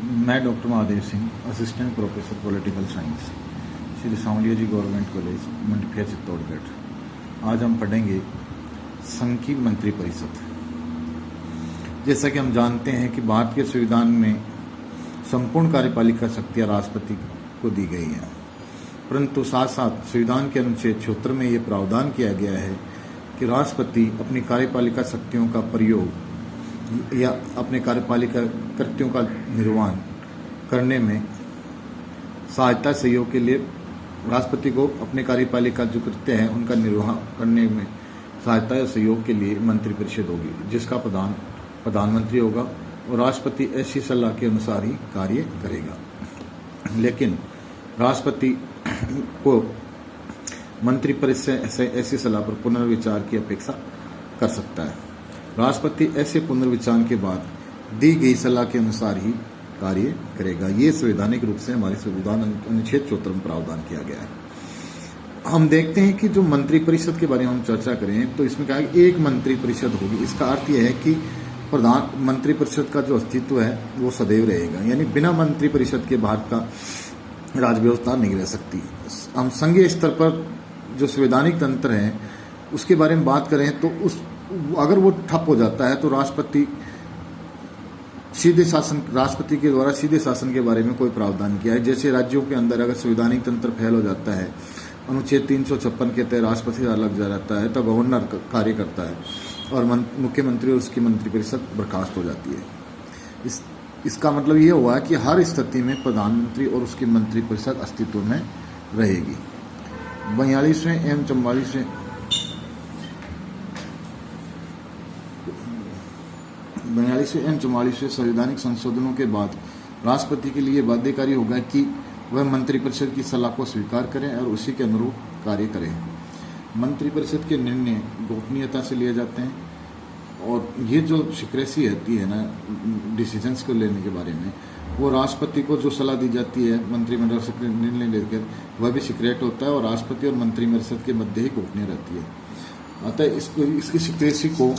मैं doctor Mahadev Singh, assistant professor political science, Shri Sanwaliya ji government college, Mandpher, Chittorgarh. आज हम पढ़ेंगे संघ की मंत्रिपरिषद। जैसा कि हम जानते हैं कि भारत के संविधान में संपूर्ण कार्यपालिका शक्तियाँ राष्ट्रपति को दी गई हैं, परंतु साथ साथ संविधान के अनुच्छेद 76 में ये प्रावधान किया गया है कि राष्ट्रपति अपनी कार्यपालिका शक्तियों का प्रयोग या अपने कार्यपालिका कृत्यों का निर्वहन करने में सहायता सहयोग के लिए राष्ट्रपति को अपने कार्यपालिका जो कृत्य हैं उनका निर्वहन करने में सहायता या सहयोग के लिए मंत्रिपरिषद होगी, जिसका प्रधानमंत्री होगा और राष्ट्रपति ऐसी सलाह के अनुसार ही कार्य करेगा। लेकिन राष्ट्रपति को मंत्रिपरिषद से ऐसी सलाह पर पुनर्विचार की अपेक्षा कर सकता है। राष्ट्रपति ऐसे पुनर्विचार के बाद दी गई सलाह के अनुसार ही कार्य करेगा। ये संवैधानिक रूप से हमारे संविधान अनुच्छेद 74 में प्रावधान किया गया है। हम देखते हैं कि जो मंत्रिपरिषद के बारे में हम चर्चा करें तो इसमें क्या है, एक मंत्रिपरिषद होगी। इसका अर्थ यह है कि प्रधान मंत्रिपरिषद का जो अस्तित्व है वो सदैव रहेगा, यानी बिना मंत्रिपरिषद के भारत का राज्य व्यवस्था नहीं रह सकती। हम संघीय स्तर पर जो संवैधानिक तंत्र है उसके बारे में बात करें तो अगर वो ठप हो जाता है तो राष्ट्रपति के द्वारा सीधे शासन के बारे में कोई प्रावधान किया है। जैसे राज्यों के अंदर अगर संवैधानिक तंत्र फेल हो जाता है, अनुच्छेद 356 के तहत राष्ट्रपति अलग जा जाता है, तब गवर्नर कार्य करता है और मुख्यमंत्री और उसकी मंत्रिपरिषद बर्खास्त हो जाती है। इसका मतलब ये हुआ कि हर स्थिति में प्रधानमंत्री और उसकी मंत्रिपरिषद अस्तित्व में रहेगी। 42वें एवं 44वें संवैधानिक संशोधनों के बाद राष्ट्रपति के लिए बाध्यकारी होगा कि वह मंत्रिपरिषद की सलाह को स्वीकार करें और उसी के अनुरूप कार्य करें। मंत्रिपरिषद के निर्णय गोपनीयता से लिए जाते हैं और ये जो सीक्रेसी रहती है ना डिसीजंस को लेने के बारे में, वो राष्ट्रपति को जो सलाह दी जाती है मंत्रिमंडल से निर्णय लेकर वह भी सीक्रेट होता है और राष्ट्रपति और मंत्रिपरिषद के मध्य ही गोपनीय रहती है। अतः इसकी सीक्रेसी को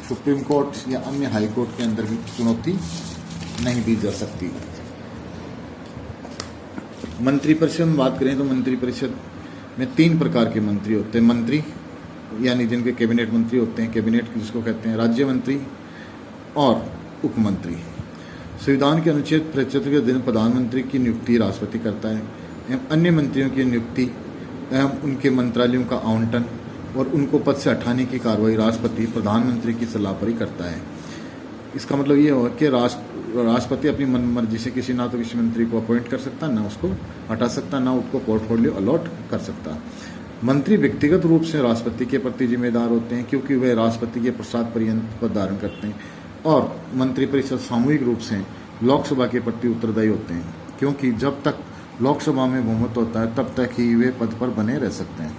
सुप्रीम कोर्ट या अन्य हाई कोर्ट के अंदर भी चुनौती नहीं दी जा सकती। मंत्रिपरिषद में बात करें तो मंत्रिपरिषद में 3 प्रकार के मंत्री होते हैं। मंत्री यानी जिनके कैबिनेट मंत्री होते हैं, कैबिनेट जिसको कहते हैं, राज्य मंत्री और उपमंत्री। संविधान के अनुच्छेद 75 के दिन प्रधानमंत्री की नियुक्ति राष्ट्रपति करता है एवं अन्य मंत्रियों की नियुक्ति एवं उनके मंत्रालयों का आवंटन और उनको पद से हटाने की कार्रवाई राष्ट्रपति प्रधानमंत्री की सलाह पर ही करता है। इसका मतलब ये होगा कि राष्ट्रपति अपनी मनमर्जी से किसी मंत्री को अपॉइंट कर सकता, ना उसको हटा सकता, ना उसको पोर्टफोलियो अलॉट कर सकता। मंत्री व्यक्तिगत रूप से राष्ट्रपति के प्रति जिम्मेदार होते हैं क्योंकि वे राष्ट्रपति के प्रसाद पर्यंत पद धारण करते हैं, और मंत्रिपरिषद सामूहिक रूप से लोकसभा के प्रति उत्तरदायी होते हैं क्योंकि जब तक लोकसभा में बहुमत होता है तब तक ही वे पद पर बने रह सकते हैं।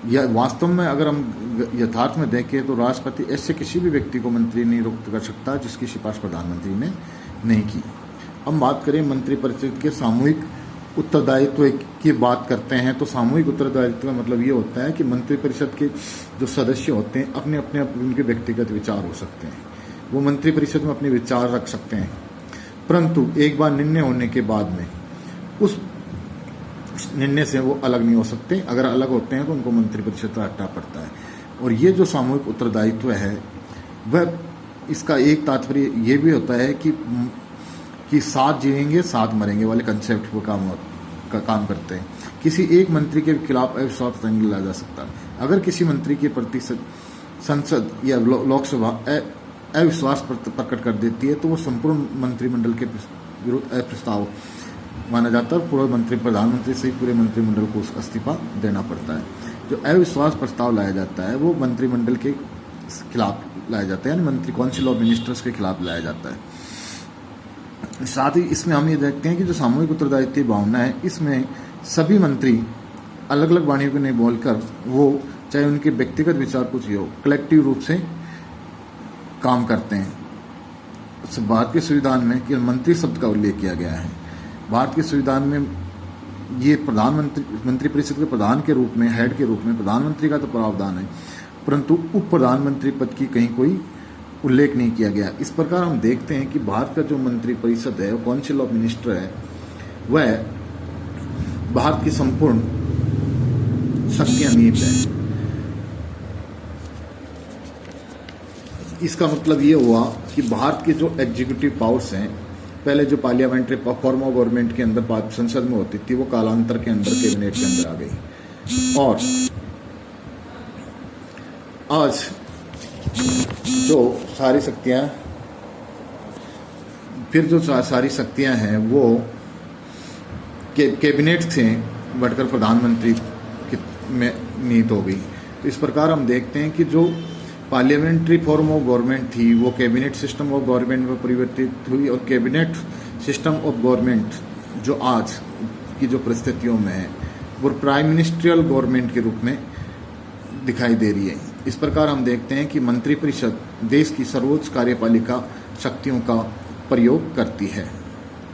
या वास्तव में अगर हम यथार्थ में देखें तो राष्ट्रपति ऐसे किसी भी व्यक्ति को मंत्री नियुक्त कर सकता जिसकी सिफारिश प्रधानमंत्री ने नहीं की। हम बात करें मंत्रिपरिषद के सामूहिक उत्तरदायित्व की बात करते हैं तो सामूहिक उत्तरदायित्व का मतलब ये होता है कि मंत्रिपरिषद के जो सदस्य होते हैं अपने अपने उनके व्यक्तिगत विचार हो सकते हैं, वो मंत्रिपरिषद में अपने विचार रख सकते हैं, परंतु एक बार निर्णय होने के बाद में उस निर्णय से वो अलग नहीं हो सकते। अगर अलग होते हैं तो उनको मंत्रिपरिषद से हटना पड़ता है। और ये जो सामूहिक उत्तरदायित्व है वह इसका एक तात्पर्य ये भी होता है कि साथ जिएंगे साथ मरेंगे वाले कंसेप्ट को काम करते हैं। किसी एक मंत्री के खिलाफ अविश्वास नहीं लाया जा सकता। अगर किसी मंत्री के प्रति संसद या लोकसभा अविश्वास प्रकट कर देती है तो वो संपूर्ण मंत्रिमंडल के विरुद्ध अप्रस्ताव माना जाता है और प्रधानमंत्री से पूरे मंत्रिमंडल को उसका इस्तीफा देना पड़ता है। जो अविश्वास प्रस्ताव लाया जाता है वो मंत्रिमंडल के खिलाफ लाया जाता है, यानी मंत्री काउंसिल ऑफ मिनिस्टर्स के खिलाफ लाया जाता है। साथ ही इसमें हम ये देखते हैं कि जो सामूहिक उत्तरदायित्व की भावना है इसमें सभी मंत्री अलग अलग वाणियों को नहीं बोलकर वो चाहे उनके व्यक्तिगत विचार कुछ ही हो, कलेक्टिव रूप से काम करते हैं। भारत के संविधान में केवल मंत्री शब्द का उल्लेख किया गया है। भारत के संविधान में ये मंत्रिपरिषद के प्रधान के रूप में, हेड के रूप में प्रधानमंत्री का तो प्रावधान है, परंतु उप प्रधानमंत्री पद की कहीं कोई उल्लेख नहीं किया गया। इस प्रकार हम देखते हैं कि भारत का जो मंत्रिपरिषद है, काउंसिल ऑफ मिनिस्टर है, वह भारत की संपूर्ण शक्तियां निहित है। इसका मतलब ये हुआ कि भारत के जो एग्जीक्यूटिव पावर्स हैं, पहले जो पार्लियामेंट्री फॉर्म ऑफ गवर्नमेंट के अंदर संसद में होती थी, वो कालांतर के अंदर कैबिनेट के अंदर आ गई। और आज जो सारी शक्तियां सारी शक्तियां हैं वो कैबिनेट से बढ़कर प्रधानमंत्री में निहित हो गई। तो इस प्रकार हम देखते हैं कि जो पार्लियामेंट्री फॉर्म ऑफ गवर्नमेंट थी वो कैबिनेट सिस्टम ऑफ गवर्नमेंट में परिवर्तित हुई, और कैबिनेट सिस्टम ऑफ गवर्नमेंट जो आज की जो परिस्थितियों में है वो प्राइम मिनिस्ट्रियल गवर्नमेंट के रूप में दिखाई दे रही है। इस प्रकार हम देखते हैं कि मंत्रिपरिषद देश की सर्वोच्च कार्यपालिका शक्तियों का प्रयोग करती है।